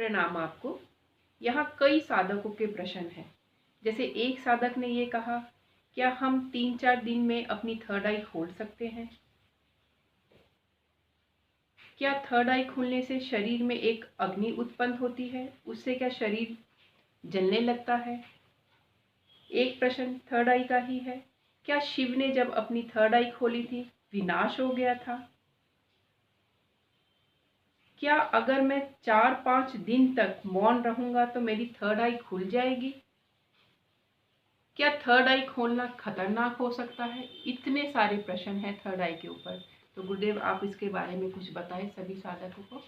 प्रणाम आपको। यहाँ कई साधकों के प्रश्न हैं। जैसे एक साधक ने ये कहा, क्या हम 3-4 दिन में अपनी थर्ड आई खोल सकते हैं? क्या थर्ड आई खुलने से शरीर में एक अग्नि उत्पन्न होती है? उससे क्या शरीर जलने लगता है? एक प्रश्न थर्ड आई का ही है। क्या शिव ने जब अपनी थर्ड आई खोली थी, विनाश हो गया था? क्या अगर मैं 4-5 दिन तक मौन रहूंगा तो मेरी थर्ड आई खुल जाएगी? क्या थर्ड आई खोलना खतरनाक हो सकता है? इतने सारे प्रश्न हैं थर्ड आई के ऊपर। तो गुरुदेव, आप इसके बारे में कुछ बताएं सभी साधकों को।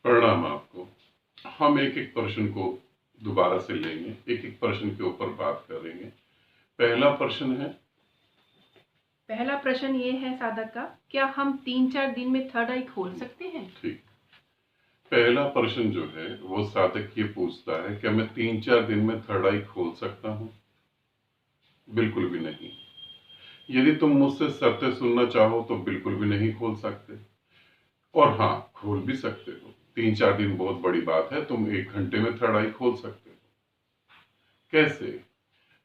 प्रणाम आपको। हम एक एक प्रश्न को दोबारा से लेंगे, एक एक प्रश्न के ऊपर बात करेंगे। पहला प्रश्न है, पहला प्रश्न ये है साधक का, क्या हम 3-4 दिन में थर्ड आई खोल सकते हैं? ठीक। पहला प्रश्न जो है वो साधक ये पूछता है, क्या मैं 3-4 दिन में थर्ड आई खोल सकता हूं? बिल्कुल भी नहीं। यदि तुम मुझसे सत्य सुनना चाहो तो बिल्कुल भी नहीं खोल सकते। और हाँ, खोल भी सकते हो। 3-4 दिन बहुत बड़ी बात है, तुम 1 घंटे में थर्ड आई खोल सकते हो। कैसे?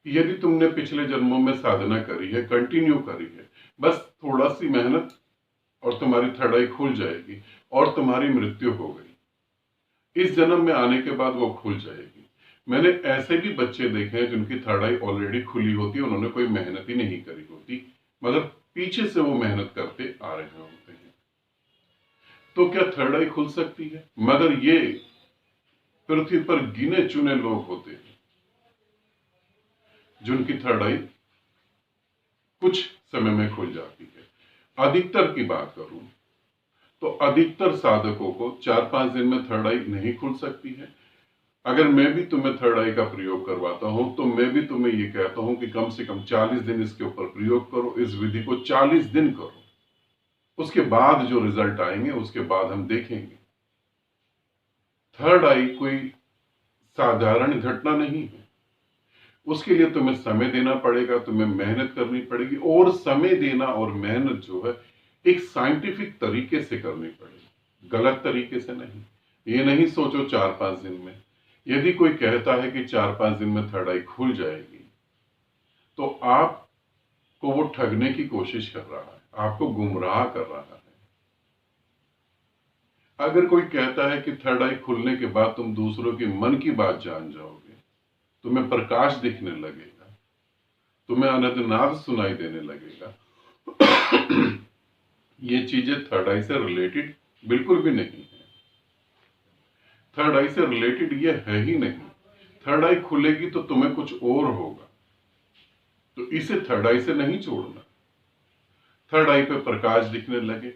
यदि तुमने पिछले जन्मों में साधना करी है, कंटिन्यू करी है, बस थोड़ा सी मेहनत और तुम्हारी थर्ड आई खुल जाएगी और तुम्हारी मृत्यु हो गई। इस जन्म में आने के बाद वो खुल जाएगी। मैंने ऐसे भी बच्चे देखे हैं जिनकी थर्ड आई ऑलरेडी खुली होती है, उन्होंने कोई मेहनत ही नहीं करी होती, मगर पीछे से वो मेहनत करते आ रहे होते हैं। तो क्या थर्ड आई खुल सकती है? मगर ये पृथ्वी पर गिने चुने लोग होते हैं जिनकी थर्ड आई कुछ समय में खुल जाती है। अधिकतर की बात करूं तो अधिकतर साधकों को 4-5 दिन में थर्ड आई नहीं खुल सकती है। अगर मैं भी तुम्हें थर्ड आई का प्रयोग करवाता हूं तो मैं भी तुम्हें यह कहता हूं कि कम से कम 40 दिन इसके ऊपर प्रयोग करो। इस विधि को 40 दिन करो, उसके बाद जो रिजल्ट आएंगे उसके बाद हम देखेंगे। थर्ड आई कोई साधारण घटना नहीं है। उसके लिए तुम्हें समय देना पड़ेगा, तुम्हें मेहनत करनी पड़ेगी, और समय देना और मेहनत जो है एक साइंटिफिक तरीके से करनी पड़ेगी, गलत तरीके से नहीं। ये नहीं सोचो 4-5 दिन में। यदि कोई कहता है कि 4-5 दिन में थर्ड आई खुल जाएगी तो आपको वो ठगने की कोशिश कर रहा है, आपको गुमराह कर रहा है। अगर कोई कहता है कि थर्ड आई खुलने के बाद तुम दूसरों की मन की बात जान जाओगे, तुम्हें प्रकाश दिखने लगेगा, तुम्हें अनंतनाद सुनाई देने लगेगा, ये चीजें थर्ड आई से रिलेटेड बिल्कुल भी नहीं है। थर्ड आई से रिलेटेड ये है ही नहीं। थर्ड आई खुलेगी तो तुम्हें कुछ और होगा, तो इसे थर्ड आई से नहीं जोड़ना। थर्ड आई पे प्रकाश दिखने लगे,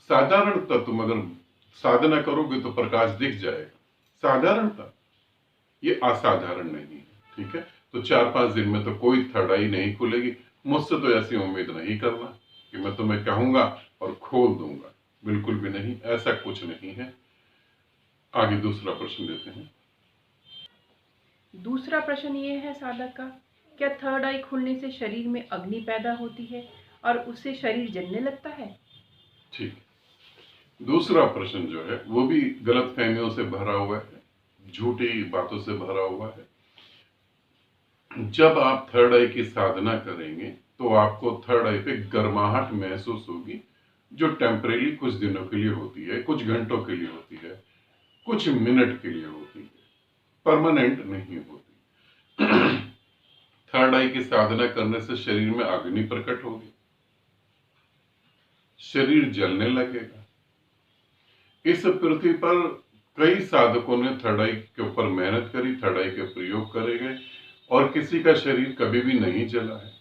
साधारणतः तुम अगर साधना करोगे तो प्रकाश दिख जाएगा, साधारणतः। ये असाधारण नहीं है, ठीक है। तो 4-5 दिन में तो कोई थर्ड आई नहीं खुलेगी। मुझसे तो ऐसी उम्मीद नहीं करना कि मैं तुम्हें कहूंगा और खोल दूंगा, बिल्कुल भी नहीं, ऐसा कुछ नहीं है। आगे दूसरा प्रश्न देते हैं। दूसरा प्रश्न ये है साधक का, क्या थर्ड आई खुलने से शरीर में अग्नि पैदा होती है और उससे शरीर जलने लगता है? ठीक। दूसरा प्रश्न जो है वो भी गलत फहमियों से भरा हुआ है, झूठी बातों से भरा हुआ है। जब आप थर्ड आई की साधना करेंगे तो आपको थर्ड आई पे गर्माहट महसूस होगी, जो टेम्परेरी कुछ दिनों के लिए होती है, कुछ घंटों के लिए होती है, कुछ मिनट के लिए होती है, परमानेंट नहीं होती। थर्ड आई की साधना करने से शरीर में अग्नि प्रकट होगी, शरीर जलने लगेगा। इस पृथ्वी पर कई साधकों ने थर्ड आई के ऊपर मेहनत करी, थर्ड आई के प्रयोग करे गए, और किसी का शरीर कभी भी नहीं जला है,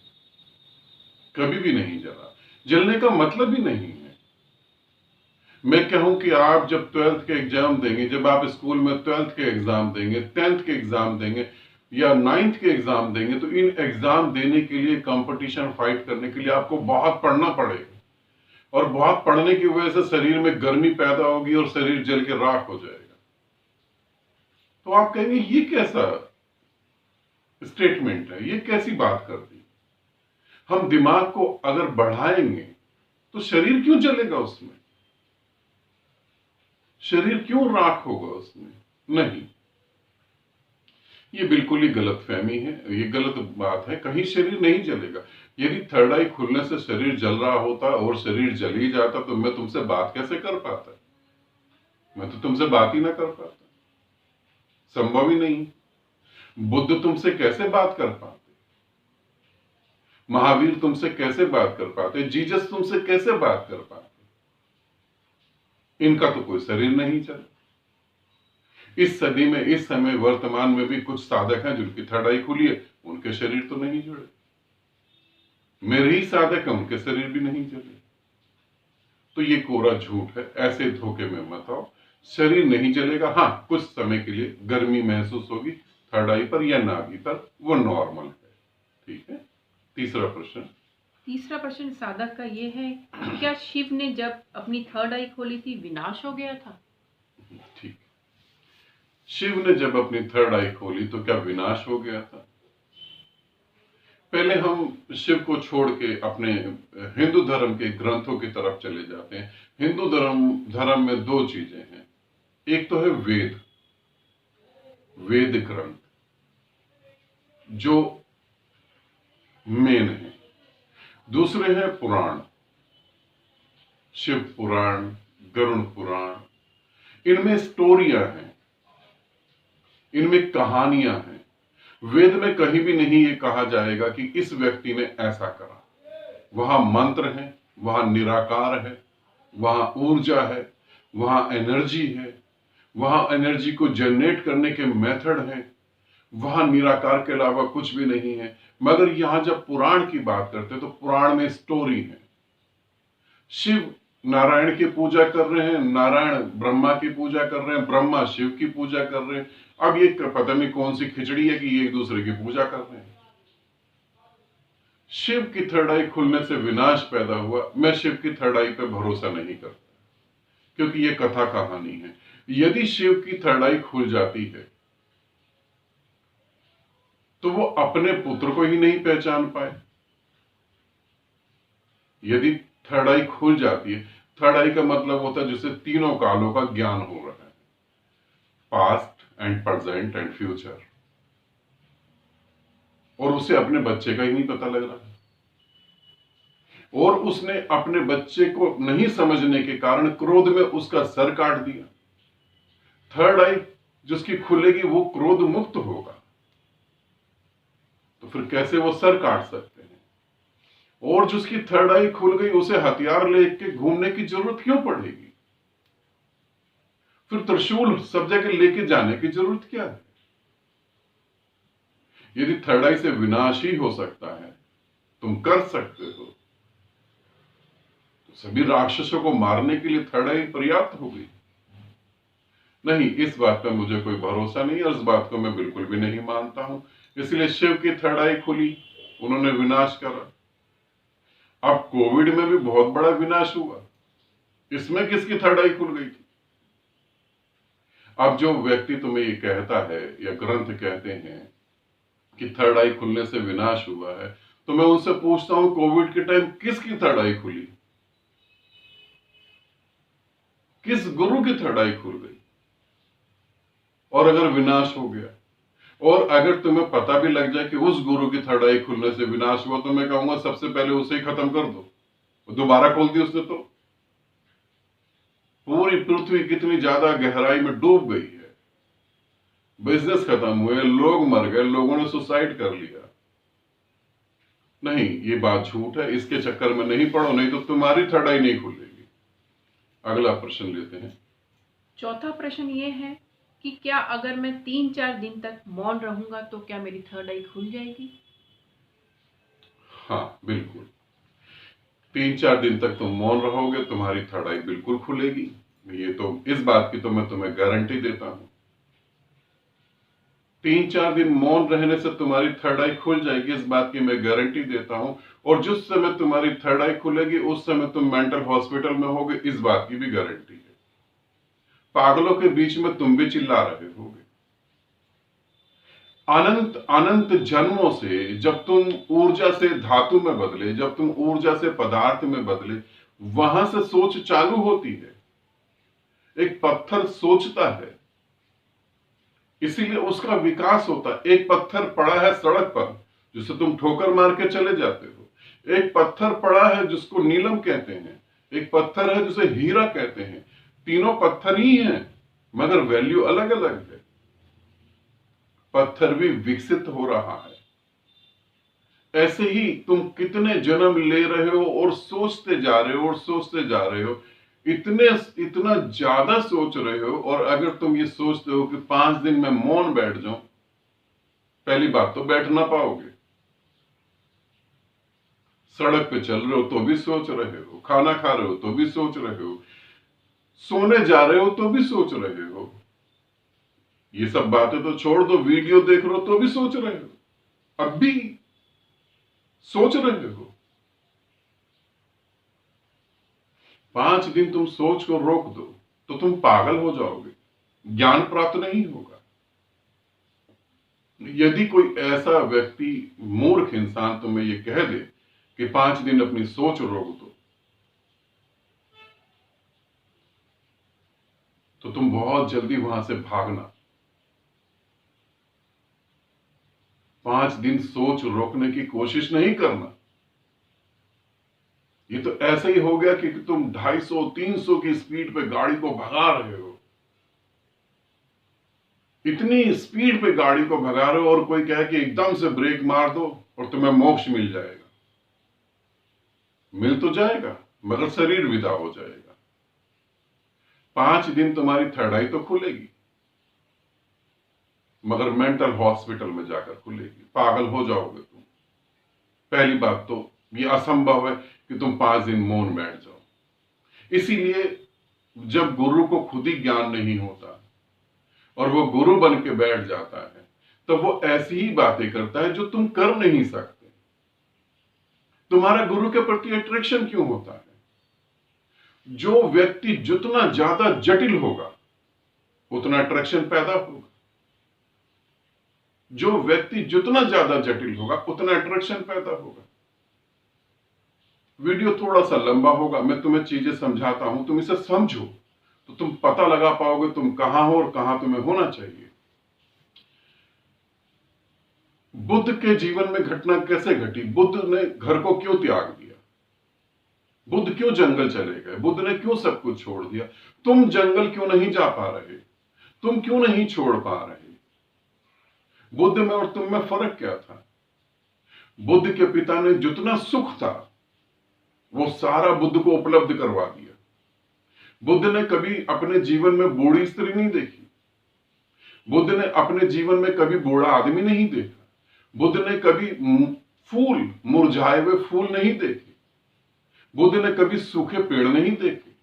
कभी भी नहीं जला। जलने का मतलब ही नहीं है। मैं कहूं कि आप जब 12th के एग्जाम देंगे, जब आप स्कूल में 12th के एग्जाम देंगे, 10th के एग्जाम देंगे या 9th के एग्जाम देंगे, तो इन एग्जाम देने के लिए, कंपटीशन फाइट करने के लिए आपको बहुत पढ़ना पड़ेगा, और बहुत पढ़ने की वजह से शरीर में गर्मी पैदा होगी और शरीर जल के राख हो जाएगा। तो आप कहेंगे ये कैसा स्टेटमेंट है, ये कैसी बात कर दी। हम दिमाग को अगर बढ़ाएंगे तो शरीर क्यों जलेगा? उसमें शरीर क्यों राख होगा उसमें? नहीं, ये बिल्कुल ही गलत फहमी है, ये गलत बात है। कहीं शरीर नहीं जलेगा। यदि थर्ड आई खुलने से शरीर जल रहा होता और शरीर जल ही जाता तो मैं तुमसे बात कैसे कर पाता? मैं तो तुमसे बात ही ना कर पाता, संभव ही नहीं। बुद्ध तुमसे कैसे बात कर पाते? महावीर तुमसे कैसे बात कर पाते? जीसस तुमसे कैसे बात कर पाते? इनका तो कोई शरीर नहीं चला। इस सदी में, इस समय वर्तमान में भी कुछ साधक हैं जिनकी थर्ड आई खुली है, उनके शरीर तो नहीं जुड़े। मेरे ही साधक हैं, उनके शरीर भी नहीं जुड़े। तो ये कोरा झूठ है, ऐसे धोखे में मत आओ। शरीर नहीं जलेगा, हाँ कुछ समय के लिए गर्मी महसूस होगी थर्ड आई पर या नाभि पर, वो नॉर्मल है। ठीक है। तीसरा प्रश्न साधक का ये है, क्या शिव ने जब अपनी थर्ड आई खोली थी विनाश हो गया था? ठीक, शिव ने जब अपनी थर्ड आई खोली तो क्या विनाश हो गया था? पहले हम शिव को छोड़ के अपने हिंदू धर्म के ग्रंथों की तरफ चले जाते हैं। हिंदू धर्म में दो चीजें हैं। एक तो है वेद ग्रंथ जो मेन है। दूसरे हैं पुराण, शिव पुराण, गरुड़ पुराण। इनमें स्टोरियां हैं, इनमें कहानियां हैं। वेद में कहीं भी नहीं ये कहा जाएगा कि इस व्यक्ति ने ऐसा करा। वहां मंत्र है, वहां निराकार है, वहां ऊर्जा है, वहां एनर्जी है, वहां एनर्जी को जनरेट करने के मेथड हैं। वहां निराकार के अलावा कुछ भी नहीं है। मगर यहां जब पुराण की बात करते हैं तो पुराण में स्टोरी है। शिव नारायण की पूजा कर रहे हैं, नारायण ब्रह्मा की पूजा कर रहे हैं, ब्रह्मा शिव की पूजा कर रहे हैं। अब ये पता नहीं कौन सी खिचड़ी है कि ये एक दूसरे की पूजा कर रहे हैं। शिव की थर्ड आई खुलने से विनाश पैदा हुआ, मैं शिव की थर्ड आई पे भरोसा नहीं करता, क्योंकि ये कथा कहानी है। यदि शिव की थर्ड आई खुल जाती है तो वो अपने पुत्र को ही नहीं पहचान पाए। यदि थर्ड आई खुल जाती है, थर्ड आई का मतलब होता है जिसे तीनों कालों का ज्ञान हो रहा है, past and present and future, और उसे अपने बच्चे का ही नहीं पता लग रहा है। और उसने अपने बच्चे को नहीं समझने के कारण क्रोध में उसका सर काट दिया। थर्ड आई जिसकी खुलेगी वो क्रोध मुक्त होगा, तो फिर कैसे वो सर काट सकते हैं? और जिसकी थर्ड आई खुल गई उसे हथियार लेके घूमने की जरूरत क्यों पड़ेगी? फिर त्रिशूल सब जगह लेके जाने की जरूरत क्या है? यदि थर्ड आई से विनाश ही हो सकता है, तुम कर सकते हो, तो सभी राक्षसों को मारने के लिए थर्ड आई पर्याप्त हो गई। नहीं, इस बात पर मुझे कोई भरोसा नहीं और इस बात को मैं बिल्कुल भी नहीं मानता हूं। इसलिए शिव की थर्ड आई खुली, उन्होंने विनाश करा। अब कोविड में भी बहुत बड़ा विनाश हुआ, इसमें किसकी थर्ड आई खुल गई थी? अब जो व्यक्ति तुम्हें ये कहता है या ग्रंथ कहते हैं कि थर्ड आई खुलने से विनाश हुआ है, तो मैं उनसे पूछता हूं कोविड के टाइम किसकी थर्ड आई खुली? किस गुरु की थर्ड आई खुल गई? और अगर विनाश हो गया, और अगर तुम्हें पता भी लग जाए कि उस गुरु की थर्ड आई खुलने से विनाश हुआ, तो मैं कहूंगा सबसे पहले उसे ही खत्म कर दो। दोबारा खोल दी उसने तो पूरी पृथ्वी कितनी ज्यादा गहराई में डूब गई है, बिजनेस खत्म हुए, लोग मर गए, लोगों ने सुसाइड कर लिया। नहीं, ये बात झूठ है, इसके चक्कर में नहीं पड़ो, नहीं तो तुम्हारी थर्ड आई नहीं खुलेगी। अगला प्रश्न लेते हैं। चौथा प्रश्न ये है कि क्या अगर मैं 3-4 दिन तक मौन रहूंगा तो क्या मेरी थर्ड आई खुल जाएगी? हाँ बिल्कुल, 3-4 दिन तक तुम मौन रहोगे, तुम्हारी थर्ड आई बिल्कुल खुलेगी। ये तो इस बात की तो मैं तुम्हें गारंटी देता हूं। 3-4 दिन मौन रहने से तुम्हारी थर्ड आई खुल जाएगी, इस बात की मैं गारंटी देता हूं। और जिस समय तुम्हारी थर्ड आई खुलेगी उस समय तुम मेंटल हॉस्पिटल में होगे, इस बात की भी गारंटी है। पागलों के बीच में तुम भी चिल्ला रहे होगे। अनंत अनंत जन्मों से जब तुम ऊर्जा से धातु में बदले, जब तुम ऊर्जा से पदार्थ में बदले, वहां से सोच चालू होती है। एक पत्थर सोचता है, इसीलिए उसका विकास होता है। एक पत्थर पड़ा है सड़क पर जिसे तुम ठोकर मार के चले जाते हो, एक पत्थर पड़ा है जिसको नीलम कहते हैं, एक पत्थर है जिसे हीरा कहते हैं। तीनों पत्थर ही हैं मगर वैल्यू अलग अलग है। पत्थर भी विकसित हो रहा है। ऐसे ही तुम कितने जन्म ले रहे हो और सोचते जा रहे हो और सोचते जा रहे हो, इतना ज्यादा सोच रहे हो। और अगर तुम ये सोचते हो कि 5 दिन में मौन बैठ जाऊं, पहली बात तो बैठ ना पाओगे। सड़क पे चल रहे हो तो भी सोच रहे हो, खाना खा रहे हो तो भी सोच रहे हो, सोने जा रहे हो तो भी सोच रहे हो। ये सब बातें तो छोड़ दो, वीडियो देख रहे हो तो भी सोच रहे हो, अब भी सोच रहे हो। 5 दिन तुम सोच को रोक दो तो तुम पागल हो जाओगे, ज्ञान प्राप्त नहीं होगा। यदि कोई ऐसा व्यक्ति, मूर्ख इंसान तुम्हें यह कह दे कि 5 दिन अपनी सोच रोक दो, तो तुम बहुत जल्दी वहां से भागना। 5 दिन सोच रोकने की कोशिश नहीं करना। ये तो ऐसा ही हो गया कि तुम 250-300 की स्पीड पे गाड़ी को भगा रहे हो, इतनी स्पीड पे गाड़ी को भगा रहे हो और कोई कहे कि एकदम से ब्रेक मार दो और तुम्हें मोक्ष मिल जाएगा। मिल तो जाएगा मगर शरीर विदा हो जाएगा। 5 दिन तुम्हारी थर्ड आई तो खुलेगी मगर मेंटल हॉस्पिटल में जाकर खुलेगी, पागल हो जाओगे तुम। पहली बात तो ये असंभव है कि तुम 5 दिन मौन बैठ जाओ। इसीलिए जब गुरु को खुद ही ज्ञान नहीं होता और वो गुरु बन के बैठ जाता है, तो वो ऐसी ही बातें करता है जो तुम कर नहीं सकते। तुम्हारा गुरु के प्रति अट्रैक्शन क्यों होता है? जो व्यक्ति जितना ज्यादा जटिल होगा उतना अट्रैक्शन पैदा होगा, जो व्यक्ति जितना ज्यादा जटिल होगा उतना अट्रैक्शन पैदा होगा। वीडियो थोड़ा सा लंबा होगा, मैं तुम्हें चीजें समझाता हूं, तुम इसे समझो तो तुम पता लगा पाओगे तुम कहां हो और कहां तुम्हें होना चाहिए। बुद्ध के जीवन में घटना कैसे घटी? बुद्ध ने घर को क्यों त्याग दिया? बुद्ध क्यों जंगल चले गए? बुद्ध ने क्यों सब कुछ छोड़ दिया? तुम जंगल क्यों नहीं जा पा रहे? तुम क्यों नहीं छोड़ पा रहे? बुद्ध में और तुम में फर्क क्या था? बुद्ध के पिता ने जितना सुख था वो सारा बुद्ध को उपलब्ध करवा दिया। बुद्ध ने कभी अपने जीवन में बूढ़ी स्त्री नहीं देखी। बुद्ध ने अपने जीवन में कभी बूढ़ा आदमी नहीं देखा। बुद्ध ने कभी फूल, मुरझाए हुए फूल नहीं देखे। बुद्ध ने कभी सूखे पेड़ नहीं देखे।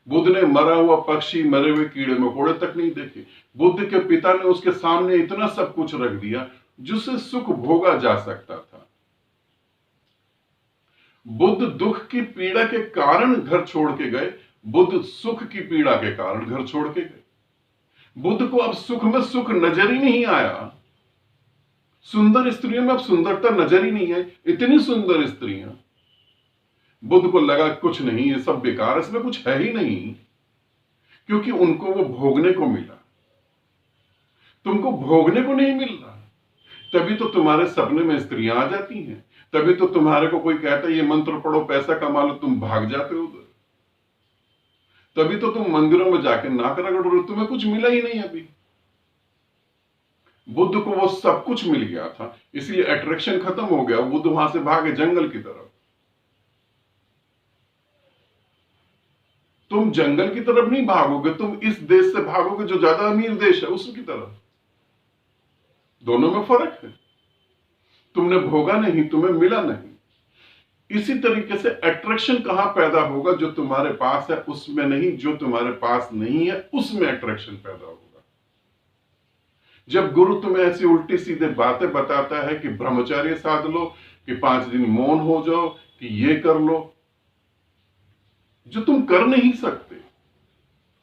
बुद्ध ने मरा हुआ पक्षी, मरे हुए कीड़े मकोड़े तक नहीं देखे। बुद्ध के पिता ने उसके सामने इतना सब कुछ रख दिया जिससे सुख भोगा जा सकता था। बुद्ध दुख की पीड़ा के कारण घर छोड़ के गए, बुद्ध सुख की पीड़ा के कारण घर छोड़ के गए। बुद्ध को अब सुख में सुख नजर ही नहीं आया। सुंदर स्त्रियों में अब सुंदरता नजर ही नहीं आई। इतनी सुंदर स्त्रियां, बुद्ध को लगा कुछ नहीं, ये सब बेकार, इसमें कुछ है ही नहीं, क्योंकि उनको वो भोगने को मिला। तुमको भोगने को नहीं मिल रहा, तभी तो तुम्हारे सपने में स्त्रियां आ जाती हैं। तभी तो तुम्हारे को कोई कहता है ये मंत्र पढ़ो पैसा कमा लो, तुम भाग जाते हो उधर। तभी तो तुम मंदिरों में जाके नाक रगड़ रहे हो, तुम्हें कुछ मिला ही नहीं अभी। बुद्ध को वो सब कुछ मिल गया था, इसलिए अट्रैक्शन खत्म हो गया। बुद्ध वहां से भागे जंगल की तरफ। तुम जंगल की तरफ नहीं भागोगे, तुम इस देश से भागोगे जो ज्यादा अमीर देश है उसकी तरफ। दोनों में फर्क है। तुमने भोगा नहीं, तुम्हें मिला नहीं। इसी तरीके से अट्रैक्शन कहां पैदा होगा? जो तुम्हारे पास है उसमें नहीं, जो तुम्हारे पास नहीं है उसमें अट्रैक्शन पैदा होगा। जब गुरु तुम्हें ऐसी उल्टी सीधे बातें बताता है कि ब्रह्मचर्य साध लो, कि 5 दिन मौन हो जाओ, कि ये कर लो, जो तुम कर नहीं सकते,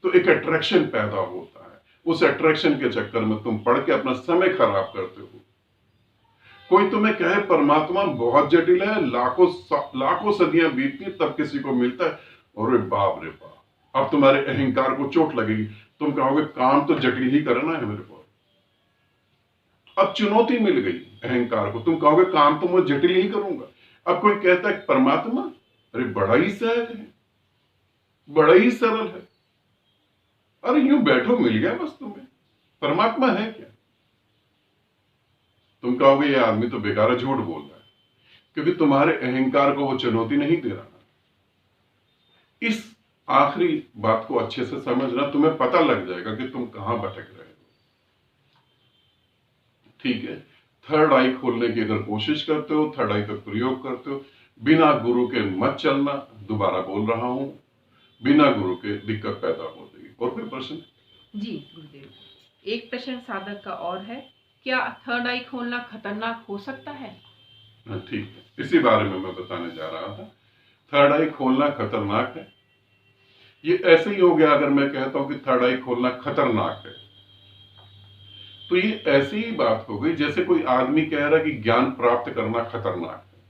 तो एक अट्रैक्शन पैदा होता है। उस अट्रैक्शन के चक्कर में तुम पढ़ के अपना समय खराब करते हो। कोई तुम्हें कहे परमात्मा बहुत जटिल है, लाखों सदियां बीतती तब किसी को मिलता है, अरे बाप रे बाप, अब तुम्हारे अहंकार को चोट लगेगी, तुम कहोगे काम तो जटिल ही करना है मेरे को। अब चुनौती मिल गई अहंकार को, तुम कहोगे काम तो मैं जटिल ही करूंगा। अब कोई कहता है परमात्मा, अरे बड़ा ही सहज है, बड़ा ही सरल है, अरे यूं बैठो मिल गया बस तुम्हें, परमात्मा है क्या? तुम कहोगे ये आदमी तो बेकार झूठ बोल रहा है, क्योंकि तुम्हारे अहंकार को वो चुनौती नहीं दे रहा। इस आखिरी बात को अच्छे से समझना, तुम्हें पता लग जाएगा कि तुम कहां भटक रहे हो। ठीक है, थर्ड आई खोलने की अगर कोशिश करते हो, थर्ड आई का प्रयोग करते हो, बिना गुरु के मत चलना। दोबारा बोल रहा हूं, बिना गुरु के दिक्कत पैदा हो जाएगी। और कोई प्रश्न? जी गुरुदेव, एक प्रश्न साधक का और है, क्या थर्ड आई खोलना खतरनाक हो सकता है? ठीक है, इसी बारे में मैं बताने जा रहा था। थर्ड आई खोलना खतरनाक है, ये ऐसे ही हो गया अगर मैं कहता हूं कि थर्ड आई खोलना खतरनाक है, तो ये ऐसी ही बात हो गई जैसे कोई आदमी कह रहा है कि ज्ञान प्राप्त करना खतरनाक है।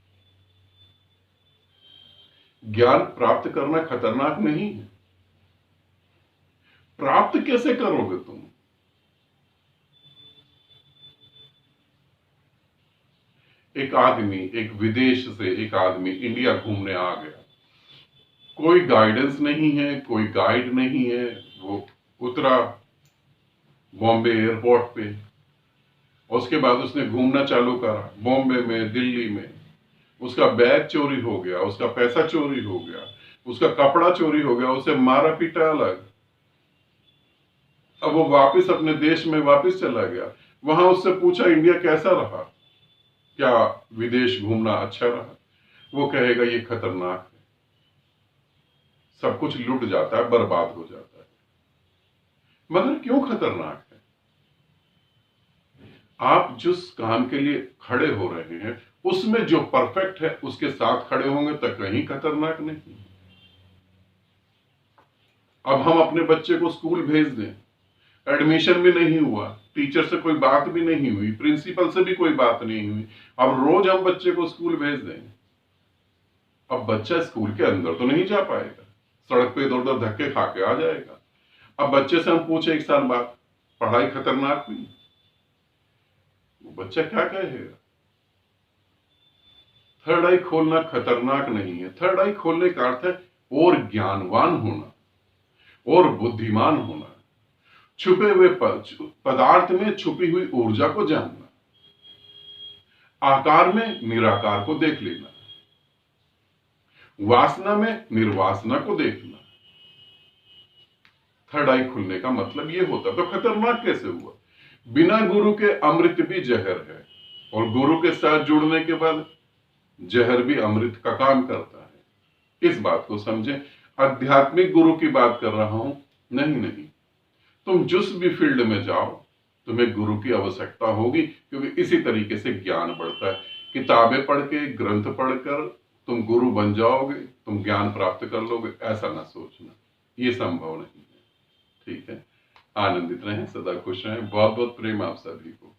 ज्ञान प्राप्त करना खतरनाक नहीं है। प्राप्त कैसे करोगे तुम? एक विदेश से एक आदमी इंडिया घूमने आ गया, कोई गाइडेंस नहीं है, कोई गाइड नहीं है। वो उतरा बॉम्बे एयरपोर्ट पे, उसके बाद उसने घूमना चालू करा बॉम्बे में, दिल्ली में। उसका बैग चोरी हो गया, उसका पैसा चोरी हो गया, उसका कपड़ा चोरी हो गया, उसे मारा पीटा अलग। अब वो वापस अपने देश में वापस चला गया। वहां उससे पूछा इंडिया कैसा रहा, क्या विदेश घूमना अच्छा रहा? वो कहेगा ये खतरनाक है, सब कुछ लुट जाता है, बर्बाद हो जाता है। मगर क्यों खतरनाक है? आप जिस काम के लिए खड़े हो रहे हैं उसमें जो परफेक्ट है उसके साथ खड़े होंगे तो कहीं खतरनाक नहीं। अब हम अपने बच्चे को स्कूल भेज दें, एडमिशन भी नहीं हुआ, टीचर से कोई बात भी नहीं हुई, प्रिंसिपल से भी कोई बात नहीं हुई, अब रोज हम बच्चे को स्कूल भेज दें। अब बच्चा स्कूल के अंदर तो नहीं जा पाएगा, सड़क पे इधर उधर धक्के खा के आ जाएगा। अब बच्चे से हम पूछे 1 साल बाद पढ़ाई खतरनाक हुई, वो बच्चा क्या कहेगा? थर्ड आई खोलना खतरनाक नहीं है। थर्ड आई खोलने का अर्थ है और ज्ञानवान होना और बुद्धिमान होना, छुपे हुए पदार्थ में छुपी हुई ऊर्जा को जानना, आकार में निराकार को देख लेना, वासना में निर्वासना को देखना। थर्ड आई खुलने का मतलब यह होता। तो खतरनाक कैसे हुआ? बिना गुरु के अमृत भी जहर है, और गुरु के साथ जुड़ने के बाद जहर भी अमृत का काम करता है। इस बात को समझें। आध्यात्मिक गुरु की बात कर रहा हूं, नहीं, तुम जिस भी फील्ड में जाओ तुम्हें गुरु की आवश्यकता होगी, क्योंकि इसी तरीके से ज्ञान बढ़ता है। किताबें पढ़ के, ग्रंथ पढ़कर तुम गुरु बन जाओगे, तुम ज्ञान प्राप्त कर लोगे, ऐसा ना सोचना, ये संभव नहीं है। ठीक है, आनंदित रहें, सदा खुश रहें। बहुत बहुत प्रेम आप सभी को।